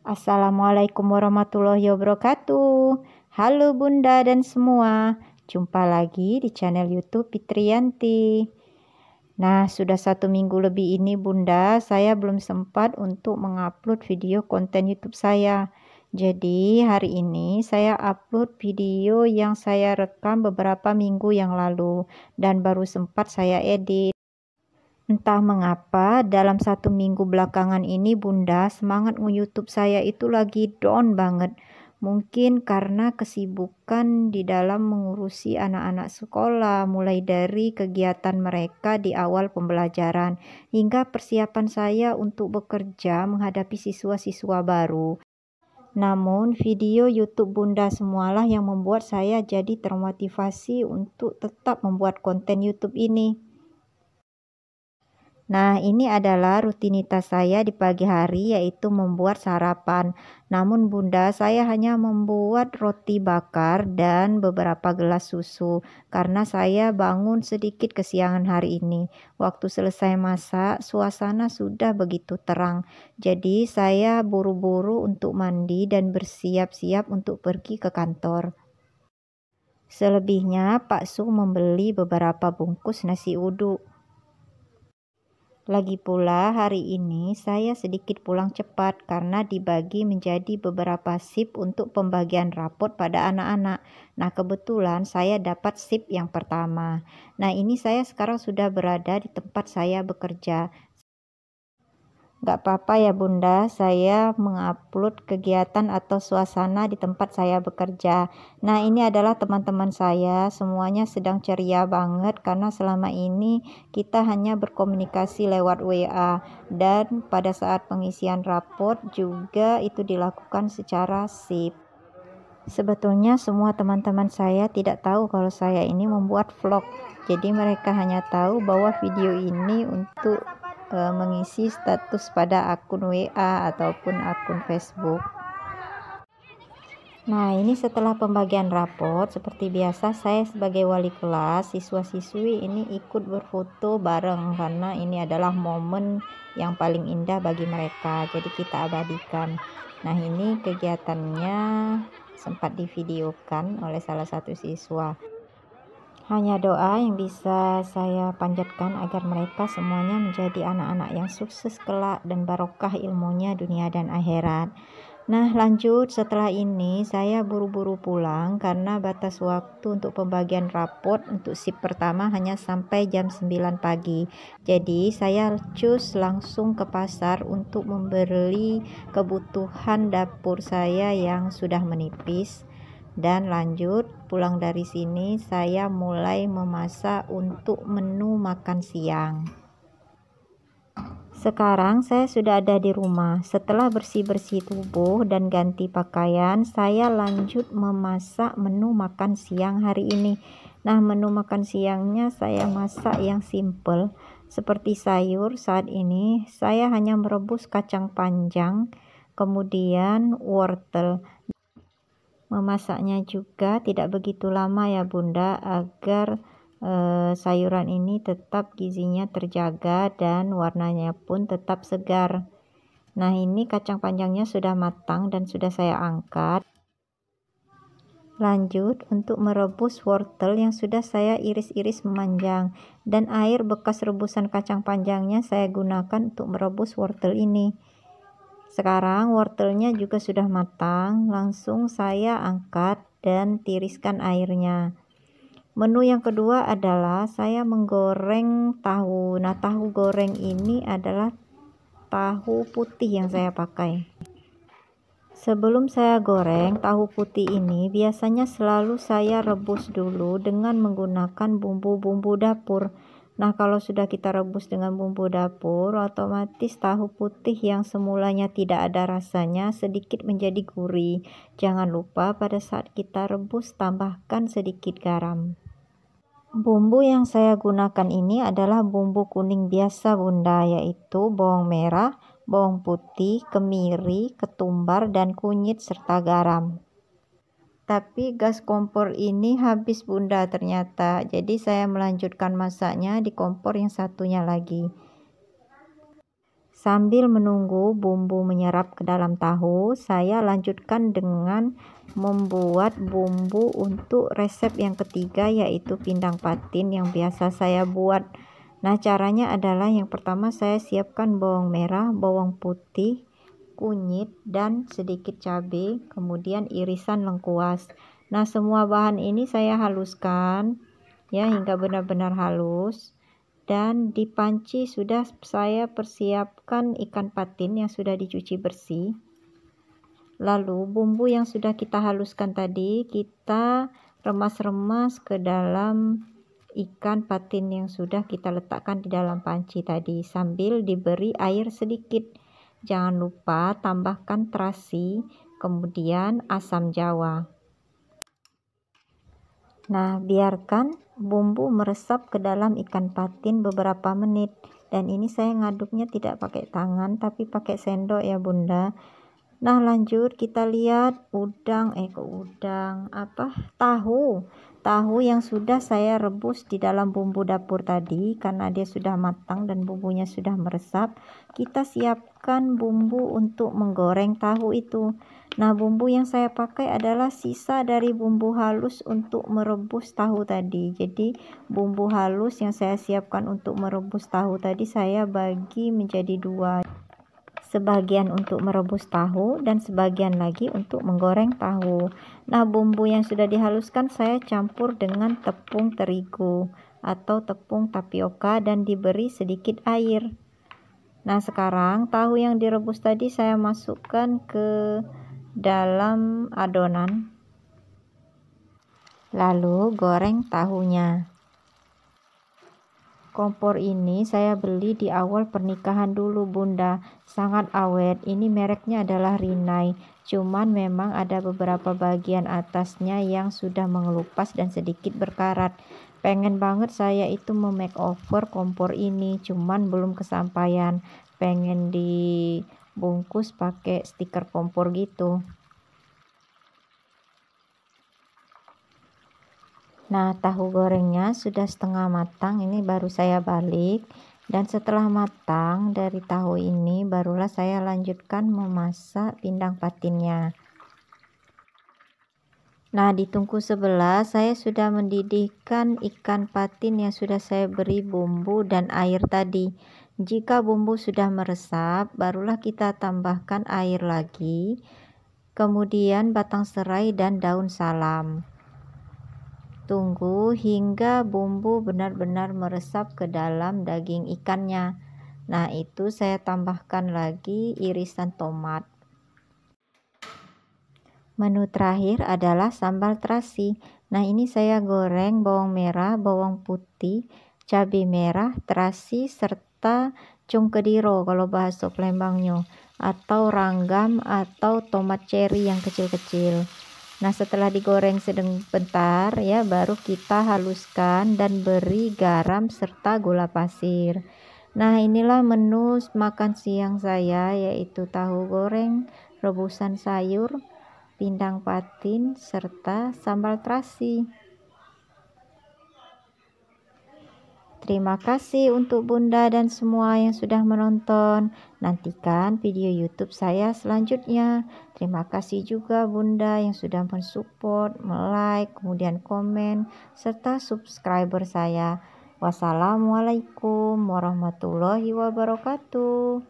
Assalamualaikum warahmatullahi wabarakatuh. Halo Bunda dan semua, jumpa lagi di channel YouTube Fitriyanti. Nah, sudah 1 minggu lebih ini Bunda, saya belum sempat untuk mengupload video konten YouTube saya. Jadi hari ini saya upload video yang saya rekam beberapa minggu yang lalu dan baru sempat saya edit. Entah mengapa dalam 1 minggu belakangan ini Bunda, semangat nge-YouTube saya itu lagi down banget. Mungkin karena kesibukan di dalam mengurusi anak-anak sekolah, mulai dari kegiatan mereka di awal pembelajaran hingga persiapan saya untuk bekerja menghadapi siswa-siswa baru. Namun video YouTube Bunda semualah yang membuat saya jadi termotivasi untuk tetap membuat konten YouTube ini. Nah, ini adalah rutinitas saya di pagi hari, yaitu membuat sarapan. Namun Bunda, saya hanya membuat roti bakar dan beberapa gelas susu karena saya bangun sedikit kesiangan hari ini. Waktu selesai masak, suasana sudah begitu terang. Jadi saya buru-buru untuk mandi dan bersiap-siap untuk pergi ke kantor. Selebihnya Pak Su membeli beberapa bungkus nasi uduk. Lagi pula hari ini saya sedikit pulang cepat karena dibagi menjadi beberapa shift untuk pembagian rapot pada anak-anak. Nah, kebetulan saya dapat shift yang pertama. Nah, ini saya sekarang sudah berada di tempat saya bekerja. Gak apa-apa ya Bunda, saya mengupload kegiatan atau suasana di tempat saya bekerja. Nah, ini adalah teman-teman saya, semuanya sedang ceria banget karena selama ini kita hanya berkomunikasi lewat WA dan pada saat pengisian rapot juga itu dilakukan secara shift. Sebetulnya semua teman-teman saya tidak tahu kalau saya ini membuat vlog. Jadi mereka hanya tahu bahwa video ini untuk mengisi status pada akun WA ataupun akun Facebook. Nah, ini setelah pembagian rapot, seperti biasa saya sebagai wali kelas, siswa-siswi ini ikut berfoto bareng karena ini adalah momen yang paling indah bagi mereka. Jadi kita abadikan. Nah, ini kegiatannya sempat divideokan oleh salah satu siswa. Hanya doa yang bisa saya panjatkan agar mereka semuanya menjadi anak-anak yang sukses kelak dan barokah ilmunya dunia dan akhirat. Nah, lanjut setelah ini saya buru-buru pulang karena batas waktu untuk pembagian rapot untuk shift pertama hanya sampai jam 9 pagi. Jadi saya cus langsung ke pasar untuk membeli kebutuhan dapur saya yang sudah menipis. Dan lanjut pulang dari sini saya mulai memasak untuk menu makan siang. Sekarang saya sudah ada di rumah. Setelah bersih-bersih tubuh dan ganti pakaian, saya lanjut memasak menu makan siang hari ini. Nah, menu makan siangnya saya masak yang simple seperti sayur. Saat ini saya hanya merebus kacang panjang, kemudian wortel. Memasaknya juga tidak begitu lama ya Bunda, agar sayuran ini tetap gizinya terjaga dan warnanya pun tetap segar. Nah, ini kacang panjangnya sudah matang dan sudah saya angkat. Lanjut untuk merebus wortel yang sudah saya iris-iris memanjang, dan air bekas rebusan kacang panjangnya saya gunakan untuk merebus wortel ini. Sekarang wortelnya juga sudah matang, langsung saya angkat dan tiriskan airnya. Menu yang kedua adalah saya menggoreng tahu. Nah, tahu goreng ini adalah tahu putih yang saya pakai. Sebelum saya goreng tahu putih ini, biasanya selalu saya rebus dulu dengan menggunakan bumbu-bumbu dapur. Nah, kalau sudah kita rebus dengan bumbu dapur, otomatis tahu putih yang semulanya tidak ada rasanya sedikit menjadi gurih. Jangan lupa pada saat kita rebus tambahkan sedikit garam. Bumbu yang saya gunakan ini adalah bumbu kuning biasa Bunda, yaitu bawang merah, bawang putih, kemiri, ketumbar, dan kunyit serta garam. Tapi gas kompor ini habis Bunda ternyata, jadi saya melanjutkan masaknya di kompor yang satunya lagi. Sambil menunggu bumbu menyerap ke dalam tahu, saya lanjutkan dengan membuat bumbu untuk resep yang ketiga, yaitu pindang patin yang biasa saya buat. Nah, caranya adalah yang pertama saya siapkan bawang merah, bawang putih, kunyit, dan sedikit cabai, kemudian irisan lengkuas. Nah, semua bahan ini saya haluskan ya hingga benar-benar halus. Dan di panci sudah saya persiapkan ikan patin yang sudah dicuci bersih. Lalu bumbu yang sudah kita haluskan tadi kita remas-remas ke dalam ikan patin yang sudah kita letakkan di dalam panci tadi sambil diberi air sedikit. Jangan lupa tambahkan terasi, kemudian asam jawa. Nah, biarkan bumbu meresap ke dalam ikan patin beberapa menit, dan ini saya ngaduknya tidak pakai tangan tapi pakai sendok ya Bunda. Nah, lanjut kita lihat tahu yang sudah saya rebus di dalam bumbu dapur tadi. Karena dia sudah matang dan bumbunya sudah meresap, kita siapkan bumbu untuk menggoreng tahu itu. Nah, bumbu yang saya pakai adalah sisa dari bumbu halus untuk merebus tahu tadi. Jadi bumbu halus yang saya siapkan untuk merebus tahu tadi saya bagi menjadi dua, sebagian untuk merebus tahu dan sebagian lagi untuk menggoreng tahu. Nah, bumbu yang sudah dihaluskan saya campur dengan tepung terigu atau tepung tapioka dan diberi sedikit air. Nah, sekarang tahu yang direbus tadi saya masukkan ke dalam adonan, lalu goreng tahunya. Kompor ini saya beli di awal pernikahan dulu Bunda, sangat awet. Ini mereknya adalah Rinnai, cuman memang ada beberapa bagian atasnya yang sudah mengelupas dan sedikit berkarat. Pengen banget saya itu memakeover kompor ini, cuman belum kesampaian. Pengen dibungkus pakai stiker kompor gitu. Nah, tahu gorengnya sudah setengah matang, ini baru saya balik. Dan setelah matang dari tahu ini, barulah saya lanjutkan memasak pindang patinnya. Nah, di tungku sebelah saya sudah mendidihkan ikan patin yang sudah saya beri bumbu dan air tadi. Jika bumbu sudah meresap, barulah kita tambahkan air lagi, kemudian batang serai dan daun salam. Tunggu hingga bumbu benar-benar meresap ke dalam daging ikannya. Nah, itu saya tambahkan lagi irisan tomat. Menu terakhir adalah sambal terasi. Nah, ini saya goreng bawang merah, bawang putih, cabai merah, terasi, serta cung kediro kalau bahasa Palembangnya, atau ranggam atau tomat cherry yang kecil-kecil. Nah, setelah digoreng sebentar ya, baru kita haluskan dan beri garam serta gula pasir. Nah, inilah menu makan siang saya, yaitu tahu goreng, rebusan sayur, pindang patin, serta sambal terasi. Terima kasih untuk Bunda dan semua yang sudah menonton. Nantikan video YouTube saya selanjutnya. Terima kasih juga Bunda yang sudah mensupport, like, kemudian komen, serta subscriber saya. Wassalamualaikum warahmatullahi wabarakatuh.